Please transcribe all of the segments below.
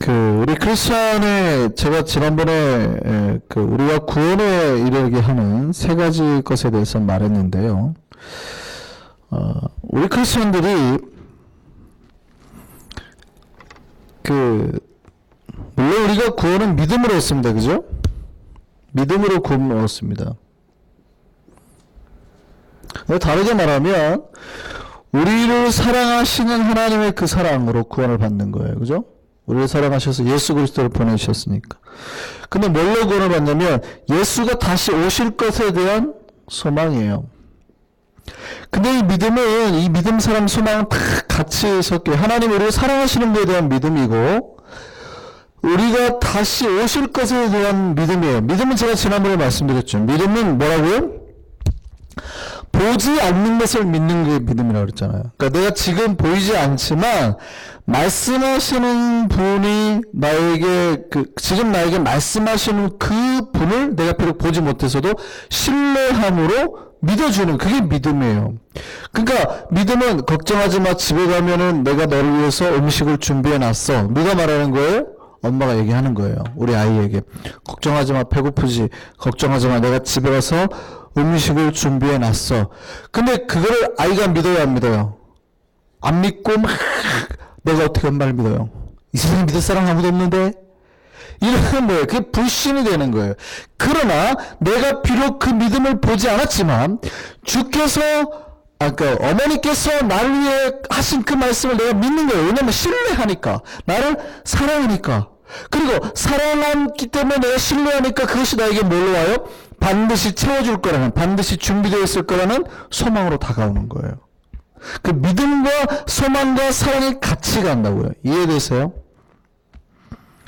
우리 크리스천의 제가 지난번에 우리가 구원에 이르게 하는 세 가지 것에 대해서 말했는데요. 우리 크리스천들이 물론 우리가 구원은 믿음으로 했습니다. 그죠? 믿음으로 구원을 얻었습니다. 다르게 말하면 우리를 사랑하시는 하나님의 그 사랑으로 구원을 받는 거예요. 그죠? 우리를 사랑하셔서 예수 그리스도를 보내주셨으니까. 근데 뭘로 구원을 받냐면 예수가 다시 오실 것에 대한 소망이에요. 근데 이 믿음은, 이 믿음, 사랑, 소망은 다 같이 섞여요. 하나님 우리를 사랑하시는 것에 대한 믿음이고 우리가 다시 오실 것에 대한 믿음이에요. 믿음은 제가 지난번에 말씀드렸죠. 믿음은 뭐라고요? 보지 않는 것을 믿는 게 믿음이라고 그랬잖아요. 그러니까 내가 지금 보이지 않지만 말씀하시는 분이 나에게 지금 나에게 말씀하시는 그 분을 내가 비록 보지 못해서도 신뢰함으로 믿어주는 그게 믿음이에요. 그러니까 믿음은 걱정하지 마, 집에 가면은 내가 너를 위해서 음식을 준비해 놨어. 누가 말하는 거예요? 엄마가 얘기하는 거예요. 우리 아이에게. 걱정하지 마, 배고프지? 걱정하지 마, 내가 집에 가서 음식을 준비해 놨어. 근데 그거를 아이가 믿어요, 안 믿어요? 안 믿고 막 내가 어떻게 엄마를 믿어요? 이 세상에 믿을 사람 아무도 없는데? 이러는 거예요. 그게 불신이 되는 거예요. 그러나 내가 비록 그 믿음을 보지 않았지만 주께서 어머니께서 나를 위해 하신 그 말씀을 내가 믿는 거예요. 왜냐면 신뢰하니까. 나를 사랑하니까. 그리고 사랑하기 때문에 내가 신뢰하니까 그것이 나에게 뭘로 와요? 반드시 채워줄 거라는, 반드시 준비되어 있을 거라는 소망으로 다가오는 거예요. 그 믿음과 소망과 사랑이 같이 간다고요. 이해되세요?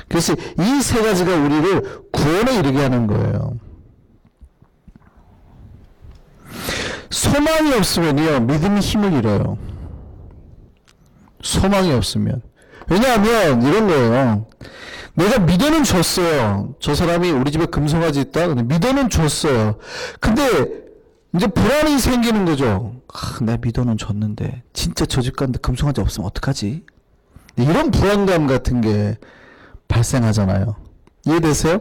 그래서 이 세 가지가 우리를 구원에 이르게 하는 거예요. 소망이 없으면요, 믿음이 힘을 잃어요. 소망이 없으면. 왜냐하면 이런 거예요. 내가 믿어는 줬어요. 저 사람이 우리 집에 금송아지 있다? 근데 믿어는 줬어요. 근데 이제 불안이 생기는 거죠. 내가 믿어는 줬는데 진짜 저 집 갔는데 금송아지 없으면 어떡하지? 이런 불안감 같은 게 발생하잖아요. 이해되세요?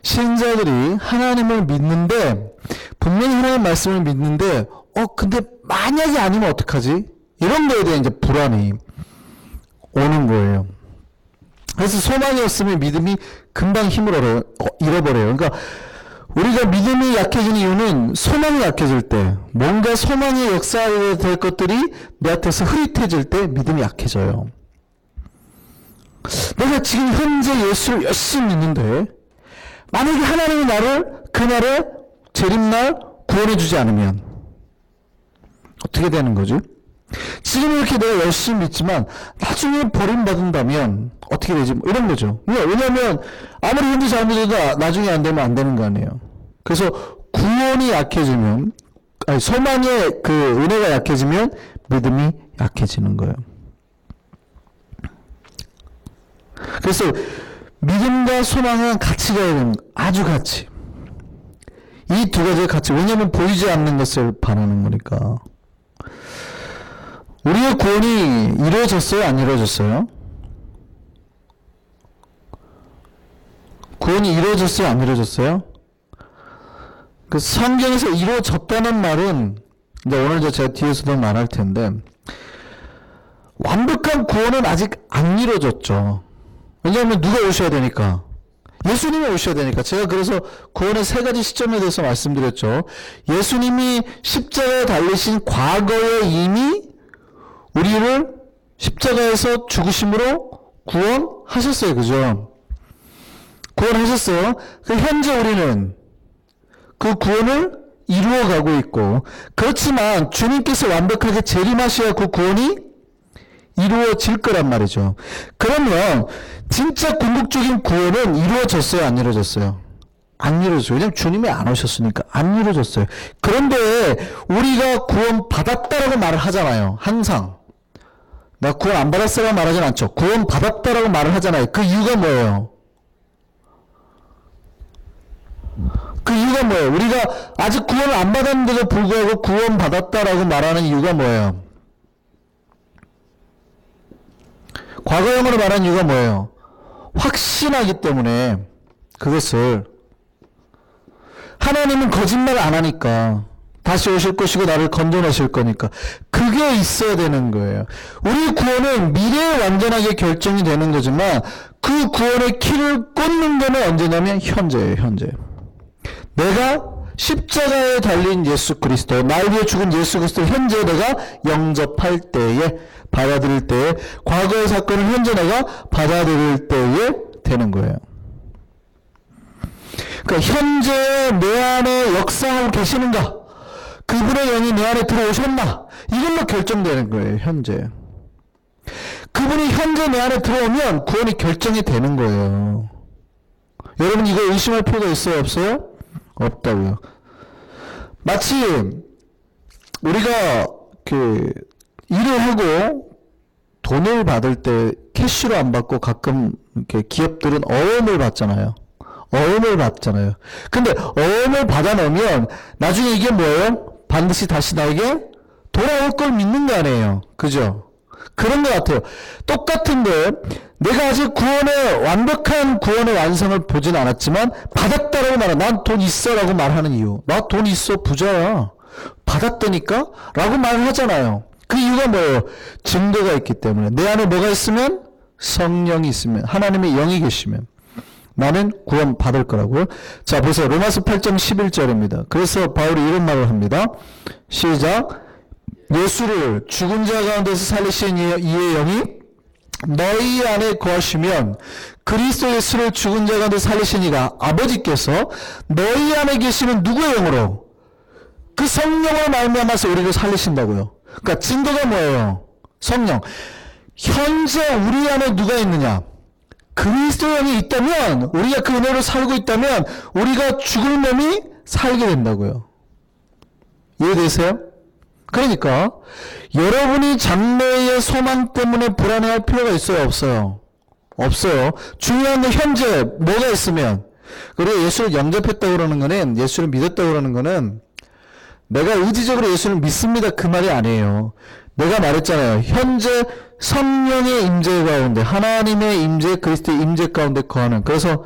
신자들이 하나님을 믿는데 분명히 하나님 말씀을 믿는데 근데 만약에 아니면 어떡하지? 이런 거에 대한 이제 불안이 오는 거예요. 그래서 소망이 없으면 믿음이 금방 힘을 잃어버려요. 그러니까 우리가 믿음이 약해지는 이유는 소망이 약해질 때, 뭔가 소망이 역사하게 될 것들이 내 앞에서 흐릿해질 때 믿음이 약해져요. 내가 지금 현재 예수를 열심히 믿는데 만약에 하나님이 나를 그날의 재림날 구원해주지 않으면 어떻게 되는 거지? 지금 이렇게 내가 열심히 믿지만 나중에 버림받는다면 어떻게 되지? 이런 거죠. 왜냐하면 아무리 현재 잘 믿어도 나중에 안 되면 안 되는 거 아니에요. 그래서 구원이 약해지면, 소망의 그 은혜가 약해지면 믿음이 약해지는 거예요. 그래서 믿음과 소망은 같이 가야 되는, 아주 같이. 이 두 가지가 같이, 왜냐하면 보이지 않는 것을 바라는 거니까. 우리의 구원이 이루어졌어요? 안 이루어졌어요? 구원이 이루어졌어요? 안 이루어졌어요? 그 성경에서 이루어졌다는 말은 이제 오늘 제가 뒤에서도 말할 텐데 완벽한 구원은 아직 안 이루어졌죠. 왜냐하면 누가 오셔야 되니까. 예수님이 오셔야 되니까. 제가 그래서 구원의 세 가지 시점에 대해서 말씀드렸죠. 예수님이 십자가에 달리신 과거에 이미 우리를 십자가에서 죽으심으로 구원하셨어요. 그죠? 구원하셨어요. 현재 우리는 그 구원을 이루어가고 있고, 그렇지만 주님께서 완벽하게 재림하셔야 그 구원이 이루어질 거란 말이죠. 그러면 진짜 궁극적인 구원은 이루어졌어요? 안 이루어졌어요? 안 이루어졌어요. 왜냐하면 주님이 안 오셨으니까 안 이루어졌어요. 그런데 우리가 구원 받았다라고 말을 하잖아요. 항상. 나 구원 안 받았어라고 말하진 않죠. 구원 받았다라고 말을 하잖아요. 그 이유가 뭐예요? 그 이유가 뭐예요? 우리가 아직 구원을 안 받았는데도 불구하고 구원 받았다라고 말하는 이유가 뭐예요? 과거형으로 말하는 이유가 뭐예요? 확신하기 때문에 그것을 하나님은 거짓말 안 하니까 다시 오실 것이고 나를 건져내실 거니까 그게 있어야 되는 거예요. 우리 구원은 미래에 완전하게 결정이 되는 거지만 그 구원의 키를 꽂는 거는 언제냐면 현재예요. 현재. 내가 십자가에 달린 예수 그리스도, 날 위해 죽은 예수 그리스도를 현재 내가 영접할 때에, 받아들일 때에, 과거의 사건을 현재 내가 받아들일 때에 되는 거예요. 그러니까 현재 내 안에 역사하고 계시는가? 그분의 영이 내 안에 들어오셨나? 이걸로 결정되는 거예요. 현재. 그분이 현재 내 안에 들어오면 구원이 결정이 되는 거예요. 여러분 이거 의심할 필요가 있어요? 없어요? 없다고요. 마치 우리가 일을 하고 돈을 받을 때 캐시로 안 받고 가끔 이렇게 기업들은 어음을 받잖아요. 어음을 받잖아요. 근데 어음을 받아 놓으면 나중에 이게 뭐예요? 반드시 다시 나에게 돌아올 걸 믿는 거 아니에요. 그죠? 그런 것 같아요. 똑같은데 내가 아직 완벽한 구원의 완성을 보진 않았지만 받았다라고 말해. 난 돈 있어 라고 말하는 이유. 나 돈 있어 부자야. 받았다니까? 라고 말을 하잖아요. 그 이유가 뭐예요? 증거가 있기 때문에. 내 안에 뭐가 있으면? 성령이 있으면, 하나님의 영이 계시면 나는 구원 받을 거라고요. 자, 보세요. 로마서 8장 11절입니다. 그래서 바울이 이런 말을 합니다. 시작. 예수를 죽은 자 가운데서 살리신 이의 영이 너희 안에 거하시면 그리스도 예수를 죽은 자 가운데 살리신 이가 아버지께서 너희 안에 계시는 누구의 영으로? 그 성령을 말미암아서 우리를 살리신다고요. 그러니까 증거가 뭐예요? 성령. 현재 우리 안에 누가 있느냐? 그리스도 영이 있다면, 우리가 그 은혜로 살고 있다면 우리가 죽을 몸이 살게 된다고요. 이해되세요? 그러니까 여러분이 장래의 소망 때문에 불안해할 필요가 있어요? 없어요? 없어요. 중요한 건 현재 뭐가 있으면. 그리고 예수를 영접했다고 그러는 거는, 예수를 믿었다고 그러는 거는 내가 의지적으로 예수를 믿습니다 그 말이 아니에요. 내가 말했잖아요. 현재 성령의 임재 가운데, 하나님의 임재, 그리스도의 임재 가운데 거하는. 그래서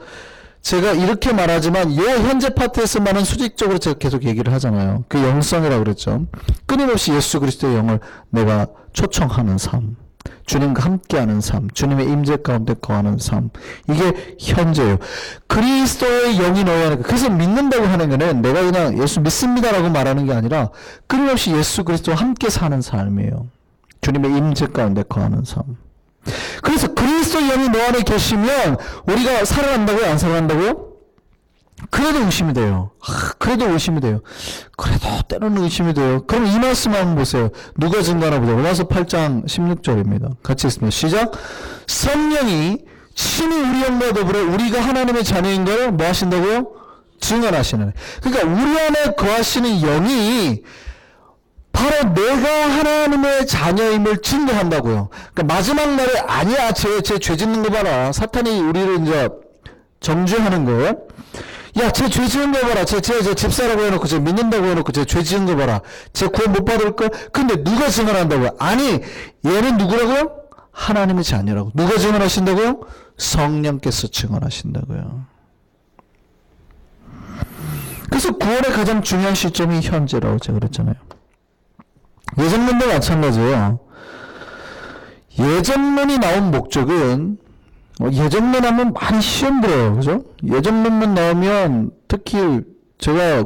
제가 이렇게 말하지만 이 현재 파트에서만은 수직적으로 제가 계속 얘기를 하잖아요. 그 영성이라고 그랬죠. 끊임없이 예수 그리스도의 영을 내가 초청하는 삶, 주님과 함께하는 삶, 주님의 임재 가운데 거하는 삶, 이게 현재예요. 그리스도의 영이 너희 안에. 그래서 믿는다고 하는 거는 내가 그냥 예수 믿습니다라고 말하는 게 아니라 끊임없이 예수 그리스도와 함께 사는 삶이에요. 주님의 임재 가운데 거하는 삶. 그래서 그리스도의 영이 너 안에 계시면 우리가 살아난다고요? 안 살아난다고요? 그래도 의심이 돼요. 그래도 의심이 돼요. 그래도 때로는 의심이 돼요. 그럼 이 말씀 한번 보세요. 누가 증거하나 보세요. 로마서 8장 16절입니다. 같이 읽습니다. 시작. 성령이 친히 우리 영과 더불어 우리가 하나님의 자녀인 걸 뭐 하신다고요? 증언하시는. 그러니까 우리 안에 거하시는 영이 바로 내가 하나님의 자녀임을 증거한다고요. 그러니까 마지막 날에 아니야, 쟤 죄 짓는 거 봐라. 사탄이 우리를 이제 정죄하는 거예요. 야, 쟤 죄 지은 거 봐라. 쟤 집사라고 해놓고, 쟤 믿는다고 해놓고, 쟤 죄 지은 거 봐라. 쟤 구원 못 받을걸? 근데 누가 증언한다고요? 아니, 얘는 누구라고요? 하나님의 자녀라고. 누가 증언하신다고요? 성령께서 증언하신다고요. 그래서 구원의 가장 중요한 시점이 현재라고 제가 그랬잖아요. 예전론도 마찬가지예요. 예전론이 나온 목적은, 예전론 하면 많이 시험 들어요. 그죠? 예전론만 나오면, 특히 제가,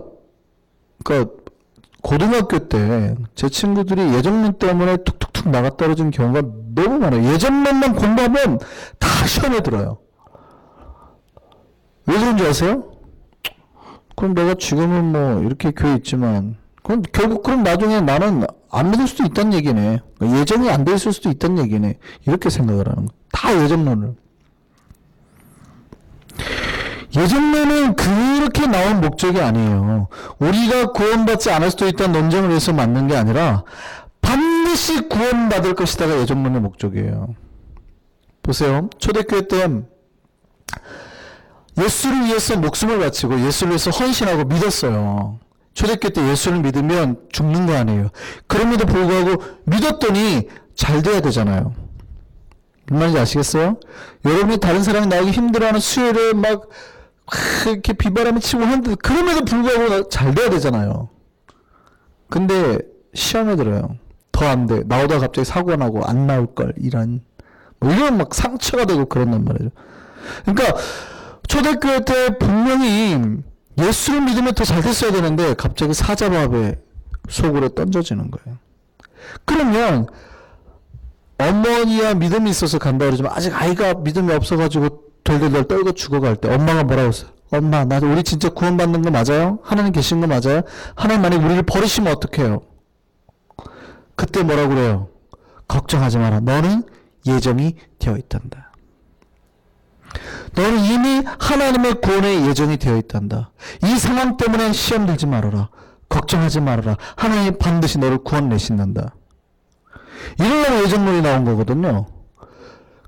고등학교 때 제 친구들이 예전론 때문에 툭툭툭 나가 떨어진 경우가 너무 많아요. 예전론만 공부하면 다 시험에 들어요. 왜 그런지 아세요? 그럼 내가 지금은 뭐 이렇게 교회 있지만, 그럼 결국 그럼 나중에 나는 안 믿을 수도 있다는 얘기네. 예정이 안 돼 있을 수도 있다는 얘기네. 이렇게 생각을 하는 거. 다 예정론을. 예정론은 그렇게 나온 목적이 아니에요. 우리가 구원받지 않을 수도 있다는 논쟁을 위해서 만든 게 아니라 반드시 구원받을 것이다가 예정론의 목적이에요. 보세요. 초대교회 때 예수를 위해서 목숨을 바치고 예수를 위해서 헌신하고 믿었어요. 초대교회 때 예수를 믿으면 죽는 거 아니에요. 그럼에도 불구하고 믿었더니 잘 돼야 되잖아요. 무슨 말인지 아시겠어요? 여러분이 다른 사람이 나에게 힘들어하는 수요일에 막 이렇게 비바람이 치고 하는데 그럼에도 불구하고 잘 돼야 되잖아요. 근데 시험에 들어요. 더 안 돼. 나오다가 갑자기 사고가 나고 안 나올걸. 이런 뭐 이런 막 상처가 되고 그런단 말이죠. 그러니까 초대교회 때 분명히 예수를 믿으면 더 잘 됐어야 되는데 갑자기 사자밥에 속으로 던져지는 거예요. 그러면 어머니야 믿음이 있어서 간다 그러지만 아직 아이가 믿음이 없어가지고 덜덜덜 떨고 죽어갈 때 엄마가 뭐라고 했어요? 엄마, 우리 진짜 구원받는 거 맞아요? 하나님 계신 거 맞아요? 하나님 만약에 우리를 버리시면 어떡해요? 그때 뭐라고 그래요? 걱정하지 마라. 너는 예정이 되어 있단다. 너는 이미 하나님의 구원의 예정이 되어 있단다. 이 상황 때문에 시험 들지 말아라. 걱정하지 말아라. 하나님이 반드시 너를 구원내신단다. 이러려고 예정론이 나온 거거든요.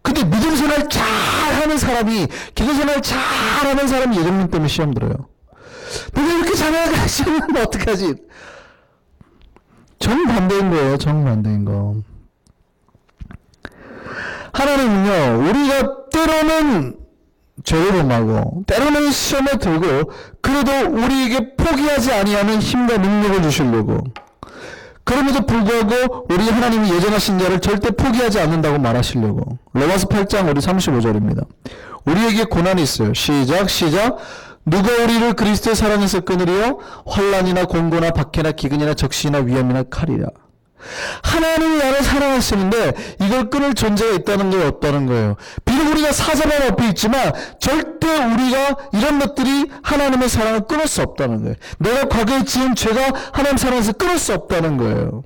근데 믿음 생활 잘하는 사람이, 기도 생활 잘하는 사람이 예정론 때문에 시험 들어요. 내가 이렇게 잘하다가 시험 들면 어떡하지? 정반대인 거예요. 정반대인 거. 하나님은요, 우리가 때로는 죄를 범하고 때로는 시험에 들고 그래도 우리에게 포기하지 아니하는 힘과 능력을 주시려고, 그럼에도 불구하고 우리 하나님이 예정하신 자를 절대 포기하지 않는다고 말하시려고. 로마서 8장 우리 35절입니다. 우리에게 고난이 있어요. 시작. 누가 우리를 그리스도의 사랑에서 끊으리요? 환난이나 공고나 박해나 기근이나 적시나 위험이나 칼이라. 하나님이 나를 사랑하시는데 이걸 끊을 존재가 있다는 게 없다는 거예요. 비록 우리가 사자만 앞에 있지만 절대 우리가 이런 것들이 하나님의 사랑을 끊을 수 없다는 거예요. 내가 과거에 지은 죄가 하나님 사랑에서 끊을 수 없다는 거예요.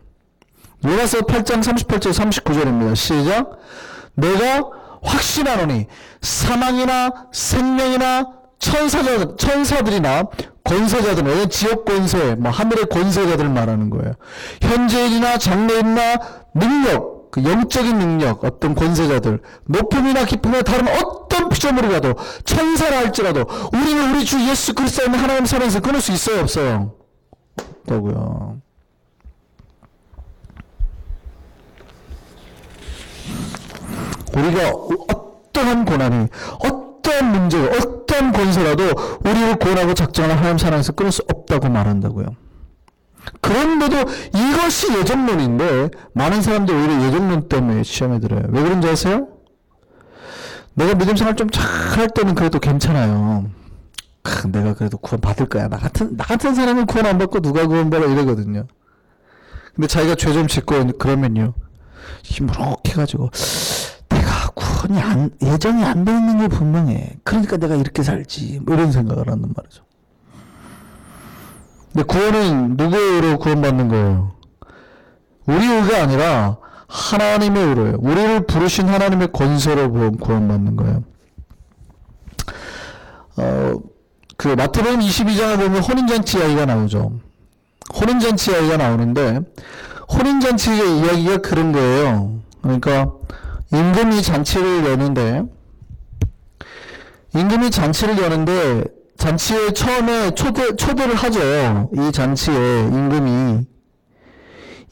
로마서 8장 38절 39절입니다. 시작. 내가 확신하노니 사망이나 생명이나 천사들이나 권세자들, 지역 권세, 하늘의 권세자들 말하는 거예요. 현재인이나 장래인이나 능력, 그 영적인 능력, 어떤 권세자들, 높음이나 깊음에 다른 어떤 피조물이 가도, 천사라 할지라도, 우리는 우리 주 예수 그리스도 있는 하나님 사랑에서 끊을 수 있어요, 없어요? 없다고요. 우리가 어떠한 고난이, 어떠한 문제가, 어떠한 권세라도 우리를 구원하고 작정하는 하나님 사랑에서 끊을 수 없다고 말한다고요. 그런데도 이것이 예정론인데 많은 사람들이 오히려 예정론 때문에 시험에 들어요. 왜 그런지 아세요? 내가 믿음 생활 좀 잘할 때는 그래도 괜찮아요. 내가 그래도 구원 받을 거야. 나 같은 사람은 구원 안 받고 누가 구원 받아 이러거든요. 근데 자기가 죄 좀 짓고 그러면요, 힘으로해가지고 내가 구원이 예정이 안 돼 있는 게 분명해. 그러니까 내가 이렇게 살지. 뭐 이런 생각을 한단 말이죠. 근데 구원은 누구로 구원받는 거예요? 우리 의가 아니라 하나님의 의로예요. 우리를 부르신 하나님의 권세로 구원받는 거예요. 그 마태복음 22장에 보면 혼인잔치 이야기가 나오죠. 혼인잔치 이야기가 나오는데 혼인잔치의 이야기가 그런 거예요. 그러니까 임금이 잔치를 여는데 잔치에 처음에 초대를 하죠. 이 잔치에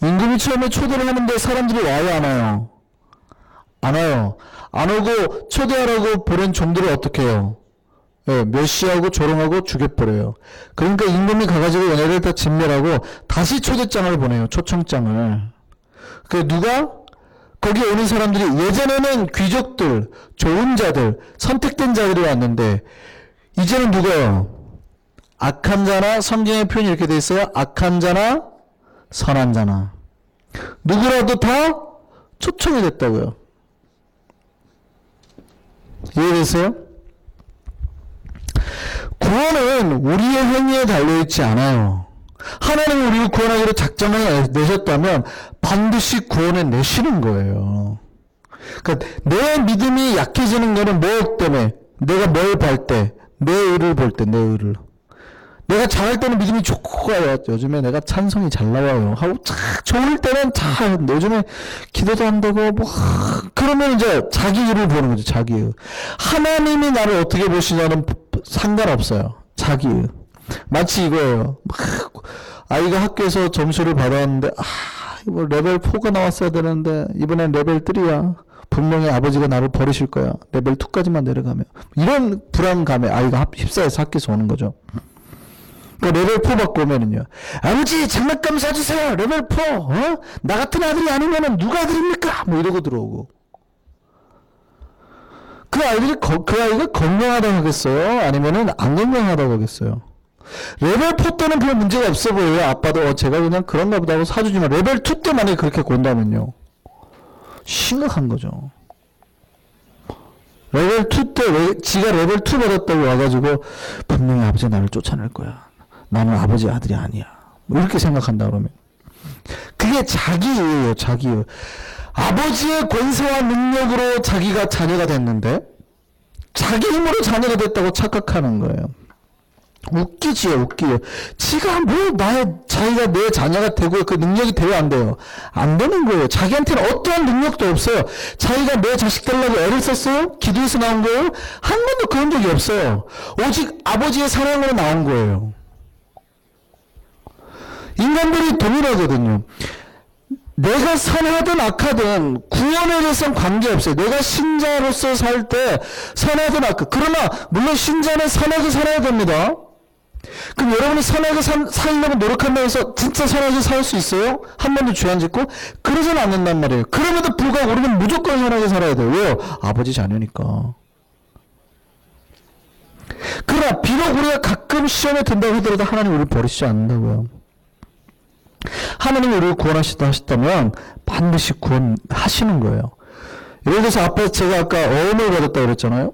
임금이 처음에 초대를 하는데 사람들이 와요, 안 와요? 안 와요. 안 오고 초대하라고 보낸 종들을 어떻게 해요? 예, 멸시하고 조롱하고 죽여버려요. 그러니까 임금이 가가지고 얘네를 다 진멸하고 다시 초대장을 보내요. 초청장을. 그 누가? 거기 오는 사람들이 예전에는 귀족들, 좋은 자들, 선택된 자들이 왔는데 이제는 누가요? 악한 자나, 성경의 표현이 이렇게 돼 있어요. 악한 자나 선한 자나 누구라도 다 초청이 됐다고요. 이해되세요? 구원은 우리의 행위에 달려있지 않아요. 하나님은 우리를 구원하기로 작정을 내셨다면 반드시 구원해 내시는 거예요. 그러니까 내 믿음이 약해지는 거는 뭐 때문에? 내가 뭘 볼 때? 내 의를 볼 때, 내 의를. 내가 잘할 때는 믿음이 좋고 가요. 요즘에 내가 찬송이 잘 나와요. 하고 좋을 때는 요즘에 기도도 한다고 그러면 이제 자기 의를 보는 거죠. 자기 의. 하나님이 나를 어떻게 보시냐는 상관없어요. 자기 의. 마치 이거예요. 아이가 학교에서 점수를 받았는데 이번 레벨 4가 나왔어야 되는데 이번엔 레벨 3야. 분명히 아버지가 나를 버리실 거야. 레벨 2까지만 내려가면. 이런 불안감에 아이가 휩싸여서 학교에서 오는 거죠. 그러니까 레벨 4 받고 오면은요. 아버지 장난감 사주세요. 레벨 4. 나 같은 아들이 아니면은 누가 아들입니까? 뭐 이러고 들어오고. 그 아이가 건강하다고 하겠어요? 아니면은 안 건강하다고 하겠어요? 레벨 4 때는 별 문제가 없어 보여요. 아빠도 제가 그냥 그런가 보다 하고 사주지만 레벨 2 때 만약에 그렇게 본다면요. 심각한 거죠. 레벨 2 때 지가 레벨 2 받았다고 와가지고 분명히 아버지가 나를 쫓아낼 거야. 나는 아버지 아들이 아니야. 뭐 이렇게 생각한다 그러면 그게 자기예요. 자기예요. 아버지의 권세와 능력으로 자기가 자녀가 됐는데 자기 힘으로 자녀가 됐다고 착각하는 거예요. 웃기지요. 웃기요. 지가 뭐 자기가 내 자녀가 되고 그 능력이 돼요 안 돼요? 안 되는 거예요. 자기한테는 어떠한 능력도 없어요. 자기가 내 자식 되려고 애를 썼어요? 기도에서 나온 거예요? 한 번도 그런 적이 없어요. 오직 아버지의 사랑으로 나온 거예요. 인간들이 동일하거든요. 내가 선하든 악하든 구원에 대해서는 관계없어요. 내가 신자로서 살 때 선하든 악하든. 그러나 물론 신자는 선하게 살아야 됩니다. 그럼 여러분이 선하게 살려고 노력한다고 해서 진짜 선하게 살 수 있어요? 한 번도 죄 안 짓고? 그러지는 않는단 말이에요. 그럼에도 불구하고 우리는 무조건 선하게 살아야 돼요. 왜요? 아버지 자녀니까. 그러나 비록 우리가 가끔 시험에 든다고 하더라도 하나님 우리를 버리시지 않는다고요. 하나님이 우리를 구원하셨다면 반드시 구원하시는 거예요. 예를 들어서 앞에 제가 아까 어음을 받았다고 그랬잖아요.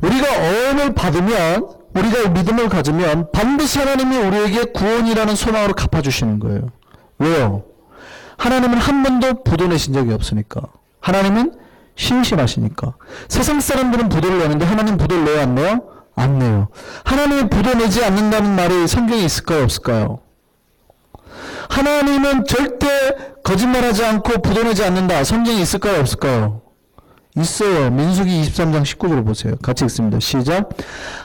우리가 어음을 받으면 우리가 믿음을 가지면 반드시 하나님이 우리에게 구원이라는 소망으로 갚아주시는 거예요. 왜요? 하나님은 한 번도 부도 내신 적이 없으니까. 하나님은 신실하시니까. 세상 사람들은 부도를 내는데 하나님 부도를 내요 안 내요? 안 내요. 하나님이 부도 내지 않는다는 말이 성경에 있을까요 없을까요? 하나님은 절대 거짓말하지 않고 부도 내지 않는다. 성경에 있을까요 없을까요? 있어요. 민수기 23장 19절을 보세요. 같이 읽습니다. 시작.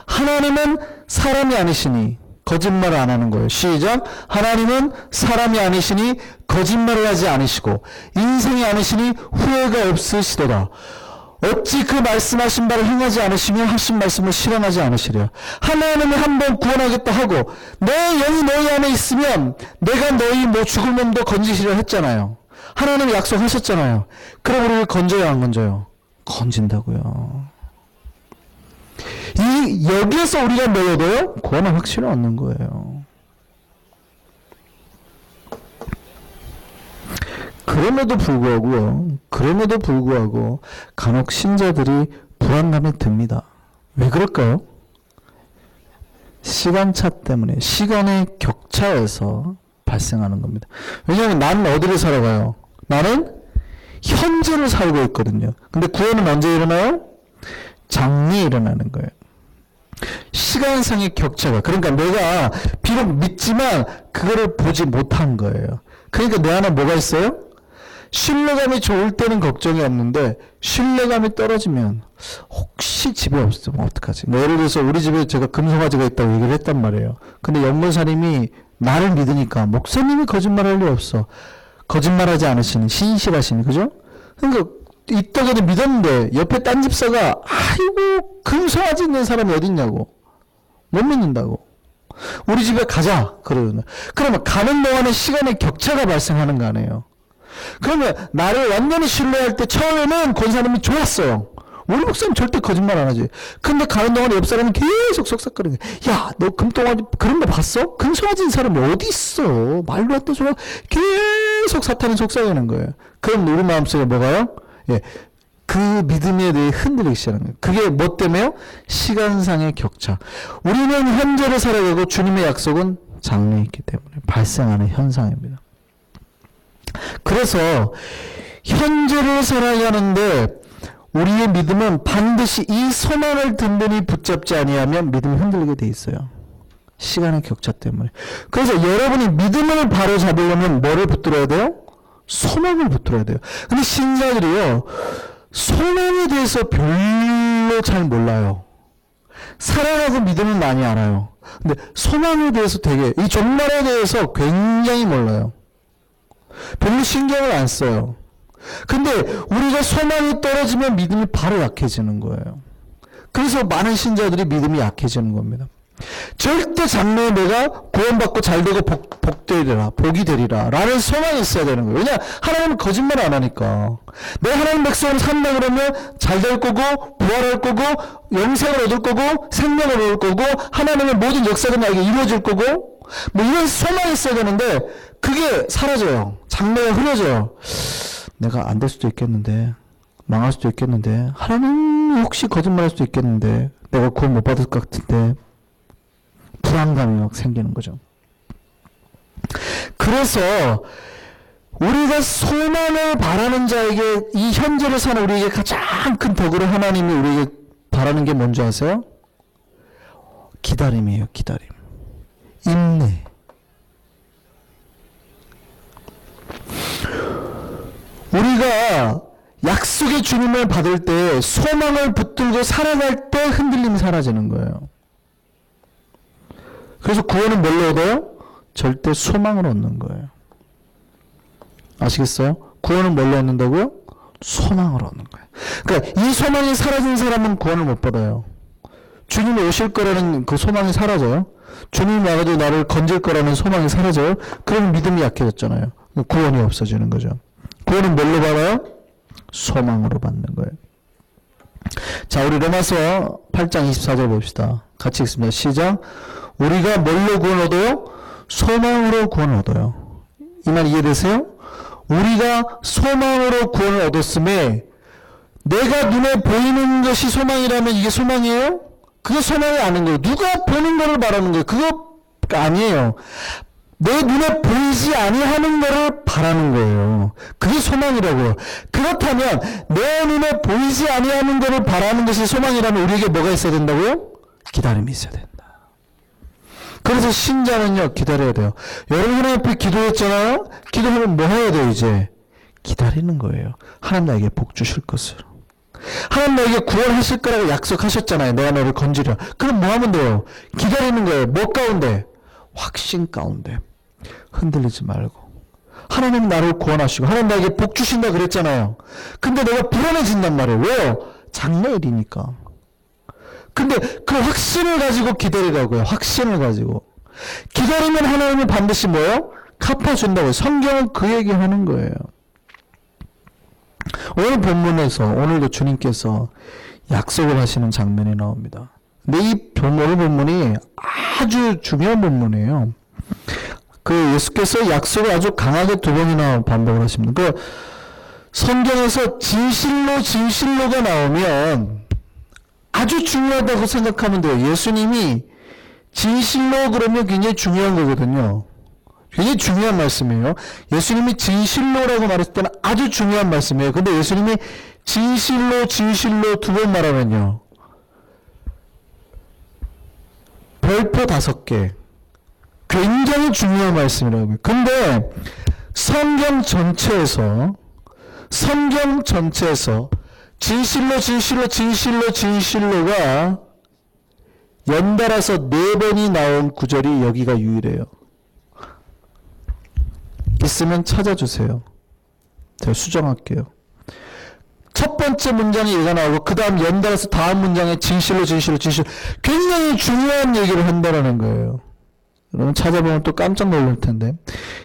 하나님은 사람이 아니시니 거짓말을 안 하는 거예요. 시작. 하나님은 사람이 아니시니 거짓말을 하지 않으시고 인생이 아니시니 후회가 없으시도다. 어찌 그 말씀하신 바를 행하지 않으시며 하신 말씀을 실현하지 않으시랴. 하나님이 한번 구원하겠다 하고 내 영이 너희 안에 있으면 내가 너희 죽을 몸도 건지시려 했잖아요. 하나님이 약속하셨잖아요. 그럼 우리를 건져요 안 건져요? 건진다고요. 여기에서 우리가 뭐 얻어요? 구원의 확신을 얻는 거예요. 그럼에도 불구하고 간혹 신자들이 불안감에 듭니다. 왜 그럴까요? 시간차 때문에, 시간의 격차에서 발생하는 겁니다. 왜냐하면 나는 어디를 살아가요? 나는 현재를 살고 있거든요. 근데 구원은 언제 일어나요? 장래에 일어나는 거예요. 시간상의 격차가. 그러니까 내가 비록 믿지만 그거를 보지 못한 거예요. 그러니까 내 안에 뭐가 있어요? 신뢰감이 좋을 때는 걱정이 없는데 신뢰감이 떨어지면 혹시 집에 없으면 어떡하지? 예를 들어서 우리 집에 제가 금송아지가 있다고 얘기를 했단 말이에요. 근데 연못사님이 나를 믿으니까 목사님이 거짓말할 리 없어. 거짓말하지 않으시니 신실하시니 그죠? 그러니까 이따가도 믿었는데 옆에 딴 집사가 아이고 금송아지 있는 사람이 어딨냐고 못 믿는다고. 우리 집에 가자 그러면 가는 동안에 시간의 격차가 발생하는 거 아니에요. 그러면 나를 완전히 신뢰할 때 처음에는 권사님이 좋았어요. 우리 목사님 절대 거짓말 안 하지. 근데 가는 동안에 옆 사람은 계속 속삭거리는 거야. 야, 너 금송아지 그런 거 봤어? 금송아지인 사람이 어디 있어? 말로 했던 소리가 계속 사탄이 속삭이는 거예요. 그럼 우리 마음속에 뭐가요? 예, 그 믿음에 대해 흔들리기 시작하는 거예요. 그게 뭐 때문에요? 시간상의 격차. 우리는 현재를 살아가고 주님의 약속은 장래에 있기 때문에 발생하는 현상입니다. 그래서 현재를 살아가는데 우리의 믿음은 반드시 이 소망을 든든히 붙잡지 아니하면 믿음이 흔들리게 돼 있어요. 시간의 격차 때문에. 그래서 여러분이 믿음을 바로 잡으려면 뭐를 붙들어야 돼요? 소망을 붙들어야 돼요. 근데 신자들이요, 소망에 대해서 별로 잘 몰라요. 사랑하고 믿음은 많이 알아요. 근데 소망에 대해서 되게, 이 종말에 대해서 굉장히 몰라요. 별로 신경을 안 써요. 근데 우리가 소망이 떨어지면 믿음이 바로 약해지는 거예요. 그래서 많은 신자들이 믿음이 약해지는 겁니다. 절대 장래에 내가 구원받고 잘되고 복되리라, 복이 되리라 라는 소망이 있어야 되는 거예요. 왜냐? 하나님은 거짓말 안 하니까. 내가 하나님 백성을 산다 그러면 잘 될 거고, 부활할 거고, 영생을 얻을 거고, 생명을 얻을 거고, 하나님의 모든 역사가 나에게 이루어질 거고, 뭐 이런 소망이 있어야 되는데 그게 사라져요. 장래가 흐려져요. 내가 안 될 수도 있겠는데, 망할 수도 있겠는데, 하나님 혹시 거짓말할 수도 있겠는데, 내가 구원 못 받을 것 같은데, 불안감이 막 생기는 거죠. 그래서 우리가 소망을 바라는 자에게, 이 현재를 사는 우리에게 가장 큰 덕으로 하나님이 우리에게 바라는 게 뭔지 아세요? 기다림이에요. 기다림. 인내. 우리가 약속의 주님을 받을 때 소망을 붙들고 살아갈 때 흔들림이 사라지는 거예요. 그래서 구원은 뭘로 얻어요? 절대 소망을 얻는 거예요. 아시겠어요? 구원은 뭘로 얻는다고요? 소망을 얻는 거예요. 그러니까 이 소망이 사라진 사람은 구원을 못 받아요. 주님이 오실 거라는 그 소망이 사라져요. 주님이 와가지고 나를 건질 거라는 소망이 사라져요. 그러면 믿음이 약해졌잖아요. 구원이 없어지는 거죠. 구원은 뭘로 받아요? 소망으로 받는 거예요. 자, 우리 로마서 8장 24절 봅시다. 같이 읽습니다. 시작. 우리가 뭘로 구원 얻어요? 소망으로 구원을 얻어요. 이 말 이해되세요? 우리가 소망으로 구원을 얻었음에 내가 눈에 보이는 것이 소망이라면 이게 소망이에요? 그게 소망이 아닌 거예요. 누가 보는 거를 바라는 거예요. 그거 아니에요. 내 눈에 보이지 아니하는 거를 바라는 거예요. 그게 소망이라고요. 그렇다면 내 눈에 보이지 아니하는 거를 바라는 것이 소망이라면 우리에게 뭐가 있어야 된다고요? 기다림이 있어야 된다. 그래서 신자는요, 기다려야 돼요. 여러분 앞에 기도했잖아요? 기도하면 뭐 해야 돼요, 이제? 기다리는 거예요. 하나님 나에게 복 주실 것을. 하나님 나에게 구원하실 거라고 약속하셨잖아요. 내가 너를 건지려. 그럼 뭐 하면 돼요? 기다리는 거예요. 뭐 가운데? 확신 가운데. 흔들리지 말고. 하나님 나를 구원하시고 하나님 나에게 복 주신다 그랬잖아요. 근데 내가 불안해진단 말이에요. 왜요? 장래일이니까. 근데 그 확신을 가지고 기다리라고요. 확신을 가지고. 기다리면 하나님이 반드시 뭐예요? 갚아준다고요. 성경은 그 얘기하는 거예요. 오늘 본문에서 오늘도 주님께서 약속을 하시는 장면이 나옵니다. 근데 이 오늘 본문이 아주 중요한 본문이에요. 그 예수께서 약속을 아주 강하게 2번이나 반복을 하십니다. 그 성경에서 진실로가 나오면 아주 중요하다고 생각하면 돼요. 예수님이 진실로 그러면 굉장히 중요한 거거든요. 굉장히 중요한 말씀이에요. 예수님이 진실로라고 말했을 때는 아주 중요한 말씀이에요. 근데 예수님이 진실로 2번 말하면요. 별표 5개. 굉장히 중요한 말씀이라고요. 근데 성경 전체에서 진실로가 연달아서 4번이 나온 구절이 여기가 유일해요. 있으면 찾아주세요. 제가 수정할게요. 첫 번째 문장에 얘가 나오고 그 다음 연달아서 다음 문장에 진실로 굉장히 중요한 얘기를 한다라는 거예요. 여러분 찾아보면 또 깜짝 놀랄 텐데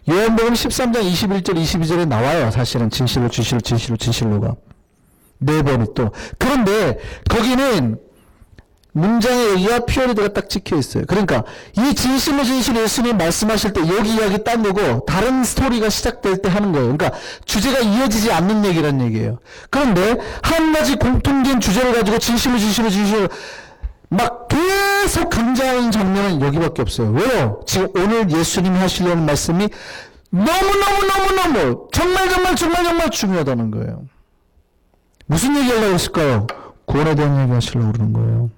요한복음 13장 21절 22절에 나와요. 사실은 진실로가 4번이 또. 그런데 거기는 문장에 여기가 피어리드가 딱 찍혀 있어요. 그러니까 이 진실로 예수님 말씀하실 때 여기 이야기 딴 거고 다른 스토리가 시작될 때 하는 거예요. 그러니까 주제가 이어지지 않는 얘기란 얘기예요. 그런데 한 가지 공통된 주제를 가지고 진실로 막 계속 강조하는 장면은 여기밖에 없어요. 왜요? 지금 오늘 예수님이 하시려는 말씀이 너무 정말 중요하다는 거예요. 무슨 얘기하려고 했을까요? 구원에 대한 얘기 하시려고 그러는 거예요.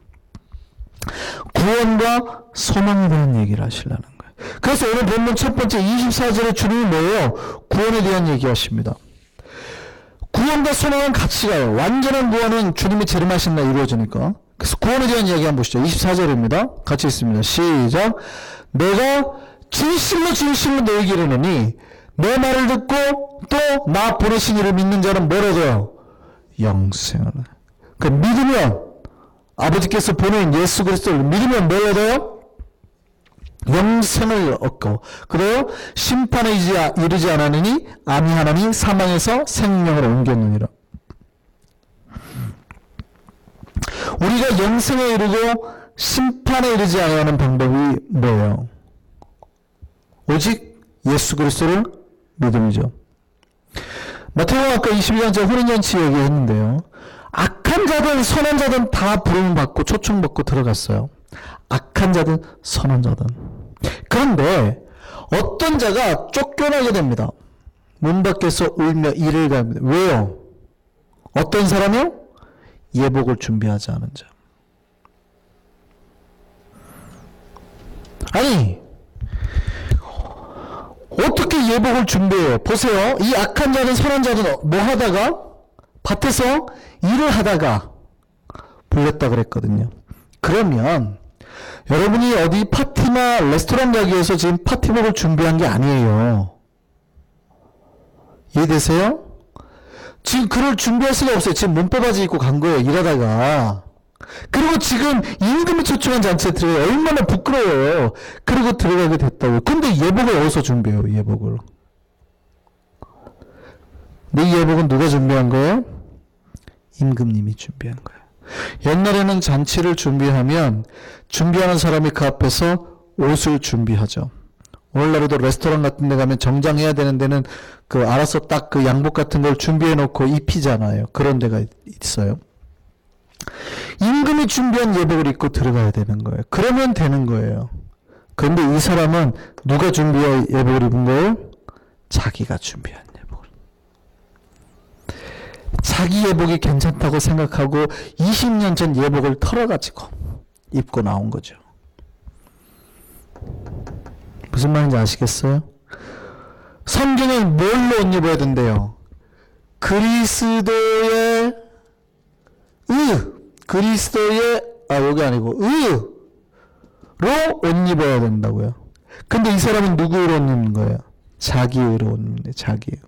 구원과 소망에 대한 얘기를 하시려는 거예요. 그래서 오늘 본문 첫 번째 24절에 주님이 뭐예요? 구원에 대한 얘기 하십니다. 구원과 소망은 같이 가요. 완전한 구원은 주님이 재림하신 날 이루어지니까. 그래서 구원에 대한 이야기 한번 보시죠. 24절입니다. 같이 읽습니다. 시작. 내가 진실로 너에게 이르노니 내 말을 듣고 또 나 보내신 이를 믿는 자는 뭘 얻어요? 영생을. 그 믿으면, 아버지께서 보낸 예수 그리스도를 믿으면 뭘 얻어요? 영생을 얻고, 그래요? 심판에 이르지 않았느니 아미하나니 사망에서 생명으로 옮겼느니라. 우리가 영생에 이르고 심판에 이르지 않는 방법이 뭐예요? 오직 예수 그리스도를 믿음이죠. 마태복음 아까 22장째 혼인잔치 얘기했는데요. 악한 자든 선한 자든 다 부름 받고 초청 받고 들어갔어요. 악한 자든 선한 자든. 그런데 어떤 자가 쫓겨나게 됩니다. 문 밖에서 울며 이를 갈입니다. 왜요? 어떤 사람이요? 예복을 준비하지 않은 자. 아니, 어떻게 예복을 준비해요? 보세요. 이 악한 자든 선한 자든 뭐 하다가 밭에서 일을 하다가 불렸다 그랬거든요. 그러면 여러분이 어디 파티나 레스토랑 가기 위해서 지금 파티복을 준비한 게 아니에요. 이해되세요? 지금 그럴 준비할 수가 없어요. 지금 몸빼바지 입고 간 거예요. 일하다가. 그리고 지금 임금이 초청한 잔치에 들어가요. 얼마나 부끄러워요. 그리고 들어가게 됐다고. 근데 예복을 어디서 준비해요? 예복을. 네 예복은 누가 준비한 거예요? 임금님이 준비한 거예요. 옛날에는 잔치를 준비하면 준비하는 사람이 그 앞에서 옷을 준비하죠. 오늘날에도 레스토랑 같은 데 가면 정장해야 되는 데는 그 알아서 딱 그 양복 같은 걸 준비해 놓고 입히잖아요. 그런 데가 있어요. 임금이 준비한 예복을 입고 들어가야 되는 거예요. 그러면 되는 거예요. 그런데 이 사람은 누가 준비한 예복을 입은 거예요? 자기가 준비한 예복을. 자기 예복이 괜찮다고 생각하고 20년 전 예복을 털어가지고 입고 나온 거죠. 무슨 말인지 아시겠어요? 성경은 뭘로 옷 입어야 된대요? 그리스도의 여기 아니고 의로 옷 입어야 된다고요. 근데 이 사람은 누구 의로 옷 입는 거예요? 자기 의로 옷 입는 거예요. 자기 의.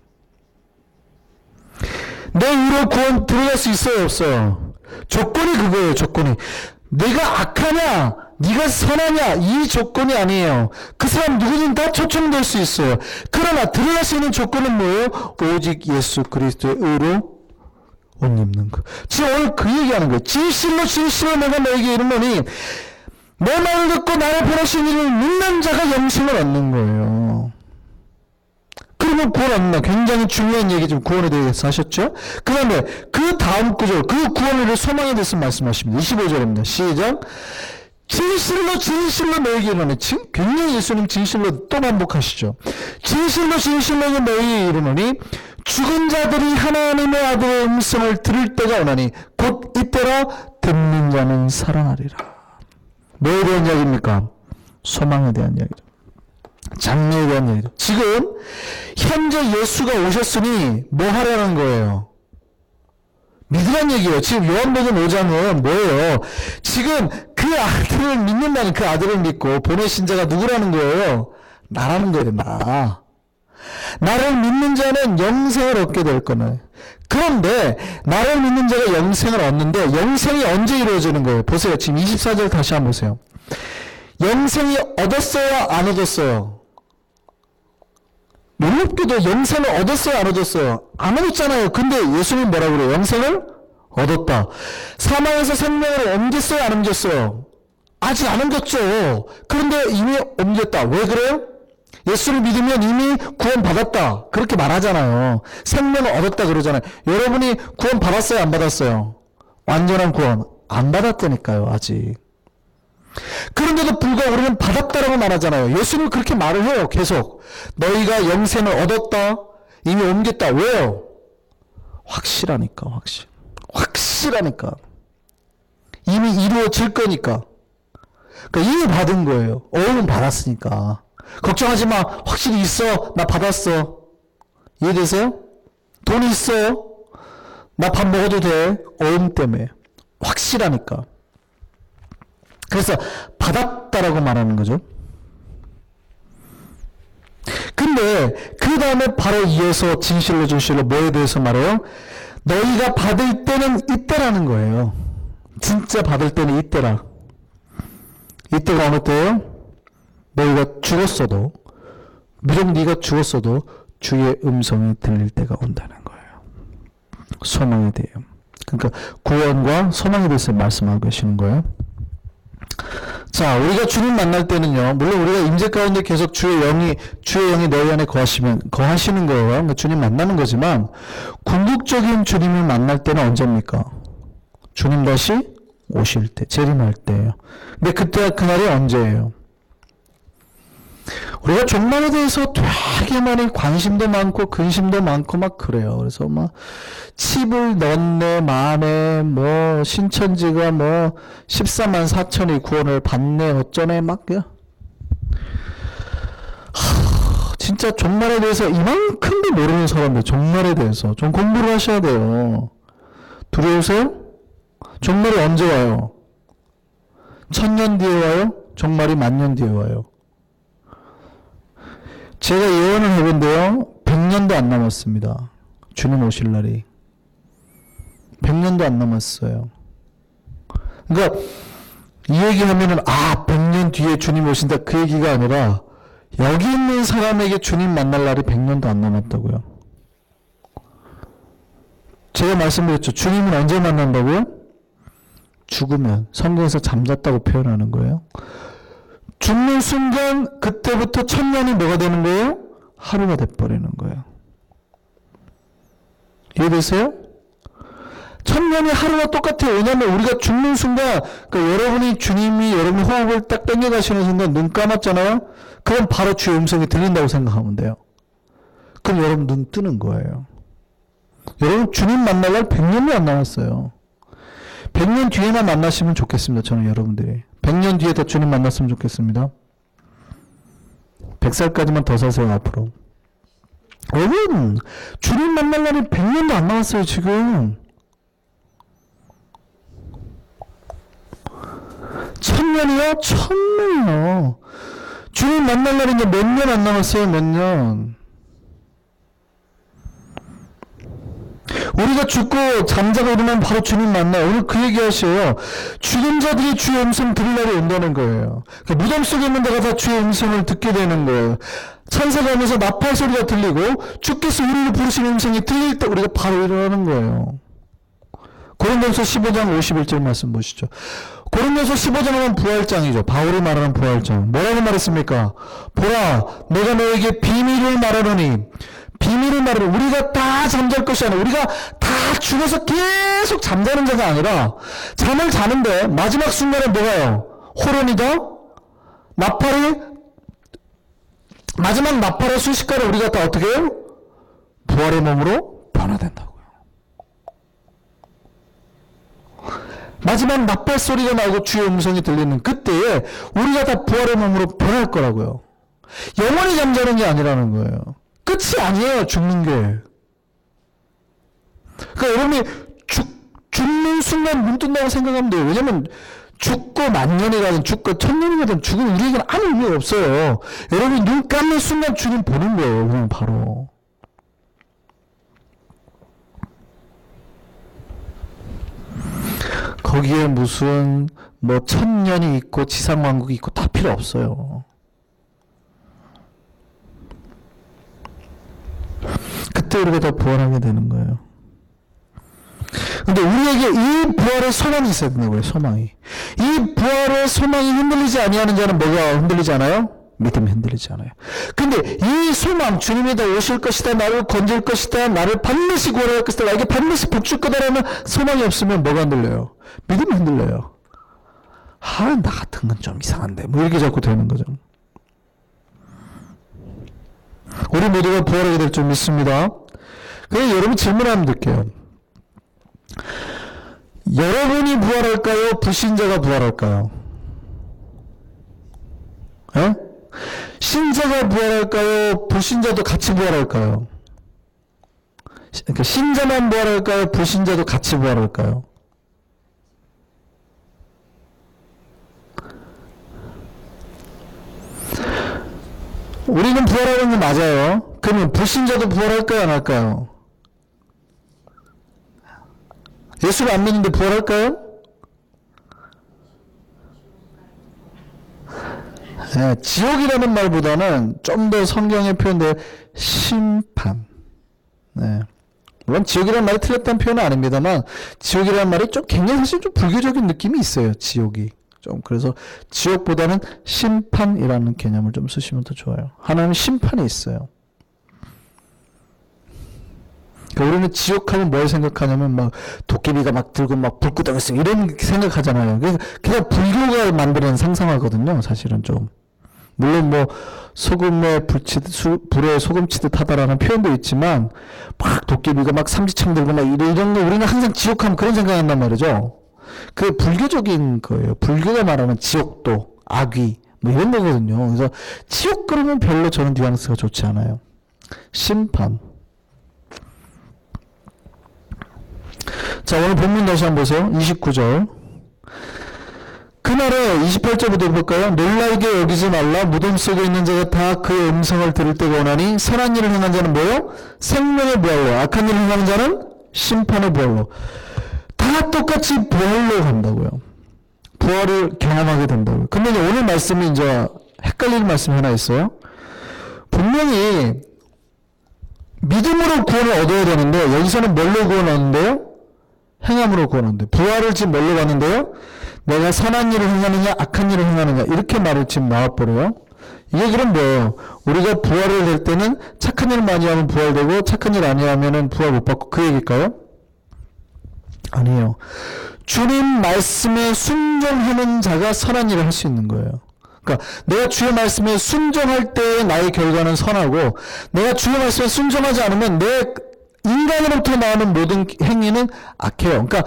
내 의로 구원 들어갈 수 있어요, 없어요? 조건이 그거예요. 조건이 내가 악하냐 네가 선하냐 이 조건이 아니에요. 그 사람 누구든 다 초청될 수 있어요. 그러나 들어갈 수 있는 조건은 뭐예요? 오직 예수 그리스도의 의로 옷 입는 거. 지금 오늘 그 얘기하는 거예요. 진실로 내가 너에게 이르노니 내 말을 듣고 나를 보내신 이를 믿는 자가 영생을 얻는 거예요. 그러면 구원 얻는다. 굉장히 중요한 얘기 좀 구원에 대해서 하셨죠? 그 다음에 그 다음 구절 그 구원을 소망에 대해서 말씀하십니다. 25절입니다. 시작. 진실로 너에게 이르노니. 굉장히 예수님 진실로 또 반복하시죠. 진실로 너에게 이르노니 죽은 자들이 하나님의 아들의 음성을 들을 때가 오나니 곧 이때라 듣는 자는 살아나리라. 뭐에 대한 이야기입니까? 소망에 대한 이야기죠. 장래에 대한 이야기죠. 지금 현재 예수가 오셨으니 뭐 하라는 거예요? 믿으란 얘기예요. 지금 요한복음 5장은 뭐예요? 지금 그 아들을 믿는다는 그 아들을 믿고 보내신 자가 누구라는 거예요? 나라는 거예요. 나를 믿는 자는 영생을 얻게 될 거네. 그런데 나를 믿는 자가 영생을 얻는데 영생이 언제 이루어지는 거예요? 보세요. 지금 24절 다시 한번 보세요. 영생이 얻었어요? 안 얻었어요? 놀랍게도 영생을 얻었어요? 안 얻었어요? 안 얻었잖아요. 근데 예수님 뭐라고 그래요? 영생을 얻었다. 사망에서 생명으로 옮겼어요? 안 옮겼어요? 아직 안 옮겼죠. 그런데 이미 옮겼다. 왜 그래요? 예수를 믿으면 이미 구원 받았다. 그렇게 말하잖아요. 생명을 얻었다 그러잖아요. 여러분이 구원 받았어요? 안 받았어요? 완전한 구원 안 받았다니까요. 아직. 그런데도 불구하고 우리는 받았다라고 말하잖아요. 예수는 그렇게 말을 해요. 계속. 너희가 영생을 얻었다. 이미 옮겼다. 왜요? 확실하니까. 확실하니까. 이미 이루어질 거니까. 그러니까 이미 받은 거예요. 어음은 받았으니까. 걱정하지 마. 확실히 있어. 나 받았어. 이해되세요? 돈이 있어요. 나 밥 먹어도 돼. 어음 때문에. 확실하니까. 그래서 받았다라고 말하는 거죠. 근데 근데 그 다음에 바로 이어서 진실로 진실로 뭐에 대해서 말해요? 너희가 받을 때는 이때라는 거예요. 진짜 받을 때는 이때라. 이때가 어느 때예요? 너희가 죽었어도, 비록 네가 죽었어도 주의 음성이 들릴 때가 온다는 거예요. 소망에 대해요. 그러니까 구원과 소망에 대해서 말씀하고 계시는 거예요. 자, 우리가 주님 만날 때는요, 물론 우리가 임재 가운데 계속 주의 영이 너희 안에 거하시는 거예요. 그러니까 주님 만나는 거지만, 궁극적인 주님을 만날 때는 언제입니까? 주님 다시 오실 때, 재림할 때예요. 근데 그날이 언제예요? 우리가 종말에 대해서 되게 많이 관심도 많고 근심도 많고 막 그래요. 그래서 막 칩을 넣네 마네 뭐 신천지가 뭐 14만 4천이 구원을 받네 어쩌네 막 진짜 종말에 대해서 이만큼도 모르는 사람들, 종말에 대해서 좀 공부를 하셔야 돼요. 두려우세요? 종말이 언제 와요? 1000년 뒤에 와요? 종말이 10,000년 뒤에 와요? 제가 예언을 해본데요, 100년도 안 남았습니다. 주님 오실 날이. 100년도 안 남았어요. 그러니까 이 얘기하면은 100년 뒤에 주님 오신다 그 얘기가 아니라 여기 있는 사람에게 주님 만날 날이 100년도 안 남았다고요. 제가 말씀드렸죠. 주님은 언제 만난다고요? 죽으면. 성경에서 잠잤다고 표현하는 거예요. 죽는 순간 그때부터 1000년이 뭐가 되는 거예요? 하루가 돼버리는 거예요. 이해되세요? 1000년이 하루와 똑같아요. 왜냐하면 우리가 죽는 순간, 그러니까 주님이 여러분 호흡을 딱 당겨가시는 순간 눈 감았잖아요? 그럼 바로 주의 음성이 들린다고 생각하면 돼요. 그럼 여러분 눈 뜨는 거예요. 여러분 주님 만날 날 100년이 안 남았어요. 100년 뒤에만 만나시면 좋겠습니다. 저는 여러분들이. 100년 뒤에 더 주님 만났으면 좋겠습니다. 100살까지만 더 사세요, 앞으로. 여러분, 주님 만날 날이 100년도 안 남았어요, 지금. 1000년이요? 1000년이요. 주님 만날 날이 이제 몇 년 안 남았어요, 몇 년. 우리가 죽고 잠자고 일어나면 바로 주님 만나요. 오늘 그 얘기 하셔요. 죽은 자들이 주의 음성 들을 날이 온다는 거예요. 그러니까 무덤 속에 있는 데가 다 주의 음성을 듣게 되는 거예요. 천사가 오면서 나팔 소리가 들리고 주께서 우리를 부르시는 음성이 들릴 때 우리가 바로 일어나는 거예요. 고린도서 15장 51절 말씀 보시죠. 고린도서 15장은 부활장이죠. 바울이 말하는 부활장. 뭐라고 말했습니까? 보라, 내가 너에게 비밀을 말하노니, 비밀을 말하노니, 우리가 다 잠잘 것이 아니라, 우리가 다 죽어서 계속 잠자는 자가 아니라, 잠을 자는데, 마지막 순간에 뭐가요? 호련이다? 마지막 나팔의 순식간에 우리가 다 어떻게 해요? 부활의 몸으로 변화된다고요. 마지막 나팔 소리가 나고 주의 음성이 들리는 그때에 우리가 다 부활의 몸으로 변할 거라고요. 영원히 잠자는 게 아니라는 거예요. 끝이 아니에요, 죽는 게. 그러니까 여러분이 죽는 순간 눈 뜬다고 생각하면 돼요. 왜냐면 죽고 10,000년이 죽고 1000년이 가든 죽으면 우리에게는 아무 의미가 없어요. 여러분이 눈 감는 순간 주님 보는 거예요, 그냥 바로. 거기에 무슨 1000년이 있고 지상왕국이 있고 다 필요 없어요. 그때 우리가 다 부활하게 되는 거예요. 근데 우리에게 이 부활의 소망이 있어야 된다고요. 소망이. 이 부활의 소망이 흔들리지 아니하는 자는 뭐가 흔들리지 않아요? 믿음이 흔들리지 않아요. 근데 이 소망, 주님이 다 오실 것이다, 나를 건질 것이다, 나를 반드시 구원할 것이다, 나에게 반드시 복줄 거다라는 소망이 없으면 뭐가 흔들려요? 믿음이 흔들려요. 나 같은 건 좀 이상한데 뭐 이렇게 자꾸 되는 거죠. 우리 모두가 부활하게 될 줄 믿습니다. 그래서 여러분 질문 한번 드릴게요. 여러분이 부활할까요? 불신자가 부활할까요? 에? 신자가 부활할까요? 불신자도 같이 부활할까요? 그러니까 신자만 부활할까요? 불신자도 같이 부활할까요? 우리는 부활하는 게 맞아요. 그러면 불신자도 부활할까요, 안 할까요? 예수를 안 믿는데 부활할까요? 네, 지옥이라는 말보다는 좀 더 성경에 표현된 심판. 네. 물론 지옥이라는 말이 틀렸다는 표현은 아닙니다만 지옥이라는 말이 좀 굉장히 사실 좀 불교적인 느낌이 있어요. 지옥이. 좀 그래서 지옥보다는 심판이라는 개념을 좀 쓰시면 더 좋아요. 하나님은 심판이 있어요. 그러니까 우리는 지옥하면 뭘 생각하냐면 막 도깨비가 막 들고 막 불구덩이 쓰고 이런 생각하잖아요. 그냥 불교가 만드는 상상하거든요. 사실은 좀. 물론 뭐 소금에 불에 소금 치듯 하다라는 표현도 있지만 막 도깨비가 막 삼지창 들고 막 이런 거 우리는 항상 지옥하면 그런 생각한단 말이죠. 그 불교적인 거예요. 불교가 말하는 지옥도 악귀 뭐 이런 거거든요. 그래서 지옥 그러면 별로 저는 뉘앙스가 좋지 않아요. 심판. 자, 오늘 본문 다시 한번 보세요. 29절. 그날에 28절부터 볼까요? 놀라게 여기지 말라. 무덤 속에 있는 자가 다 그의 음성을 들을 때가 오나니 선한 일을 행한 자는 뭐요? 생명의 부활로, 악한 일을 행하는 자는 심판의 부활로. 다 똑같이 부활로 간다고요. 부활을 경험하게 된다고요. 근데 이제 오늘 말씀이 이제 헷갈리는 말씀이 하나 있어요. 분명히 믿음으로 구원을 얻어야 되는데 여기서는 뭘로 구원 얻는데요? 행함으로 구원 얻는데 부활을 지금 뭘로 받는데요? 내가 선한 일을 행하느냐 악한 일을 행하느냐 이렇게 말을 지금 나와버려요. 이게 그럼 뭐예요? 우리가 부활을 될 때는 착한 일 많이 하면 부활되고 착한 일 아니하면 부활 못 받고 그 얘기일까요? 아니에요. 주님 말씀에 순종하는 자가 선한 일을 할 수 있는 거예요. 그러니까 내가 주의 말씀에 순종할 때의 나의 결과는 선하고 내가 주의 말씀에 순종하지 않으면 내 인간으로부터 나오는 모든 행위는 악해요. 그러니까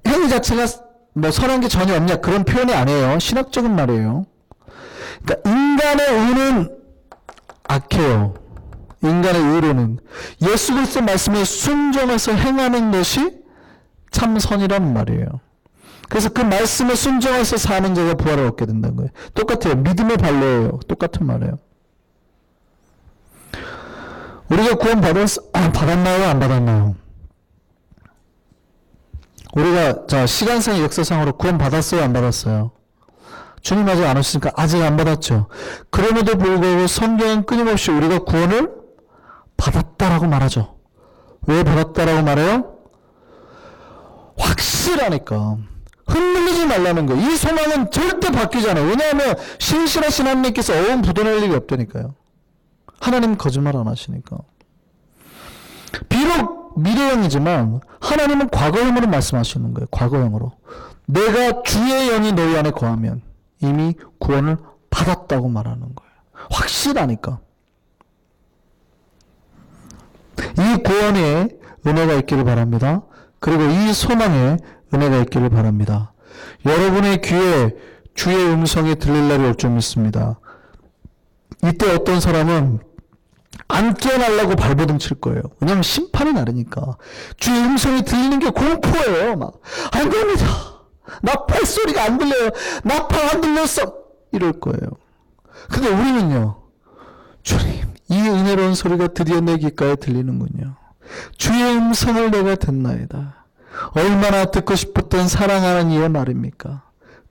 행위 자체가 뭐 선한 게 전혀 없냐 그런 표현이 아니에요. 신학적인 말이에요. 그러니까 인간의 의는 악해요. 인간의 의로는 예수 그리스도 말씀에 순종해서 행하는 것이 참 선이라는 말이에요. 그래서 그 말씀에 순종해서 사는 자가 부활을 얻게 된다는 거예요. 똑같아요. 믿음의 발로예요. 똑같은 말이에요. 우리가 구원 받았나요? 안 받았나요? 우리가 자 시간상 역사상으로 구원 받았어요? 안 받았어요? 주님 아직 안 오시니까 아직 안 받았죠. 그럼에도 불구하고 성경은 끊임없이 우리가 구원을 받았다라고 말하죠. 왜 받았다라고 말해요? 확실하니까. 흔들리지 말라는 거예요. 이 소망은 절대 바뀌지 않아요. 왜냐하면 신실하신 하나님께서 어음 부도낼 일이 없다니까요. 하나님 거짓말 안 하시니까. 비록 미래형이지만 하나님은 과거형으로 말씀하시는 거예요. 과거형으로. 내가 주의 영이 너희 안에 거하면 이미 구원을 받았다고 말하는 거예요. 확실하니까. 이 구원에 은혜가 있기를 바랍니다. 그리고 이 소망에 은혜가 있기를 바랍니다. 여러분의 귀에 주의 음성이 들릴 날이 올 줄 믿습니다. 이때 어떤 사람은 안 깨어나려고 발버둥 칠 거예요. 왜냐하면 심판이 나르니까. 주의 음성이 들리는 게 공포예요. 막 안 됩니다. 나 발소리가 안 들려요. 나팔 안 들렸어. 이럴 거예요. 근데 우리는요. 주님, 이 은혜로운 소리가 드디어 내 귓가에 들리는군요. 주의 음성을 내가 듣나이다. 얼마나 듣고 싶었던 사랑하는 이의 말입니까?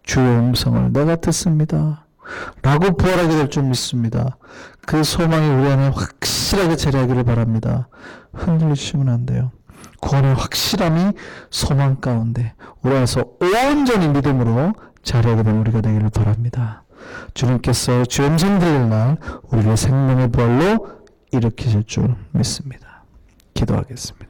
주의 음성을 내가 듣습니다. 라고 부활하게 될 줄 믿습니다. 그 소망이 우리 안에 확실하게 자리하기를 바랍니다. 흔들리시면 안 돼요. 구원의 확실함이 소망 가운데 우리 안에서 온전히 믿음으로 자리하게 된 우리가 되기를 바랍니다. 주님께서 주의 음성 들릴 날 우리를 생명의 부활로 일으키실 줄 믿습니다. 기도하겠습니다.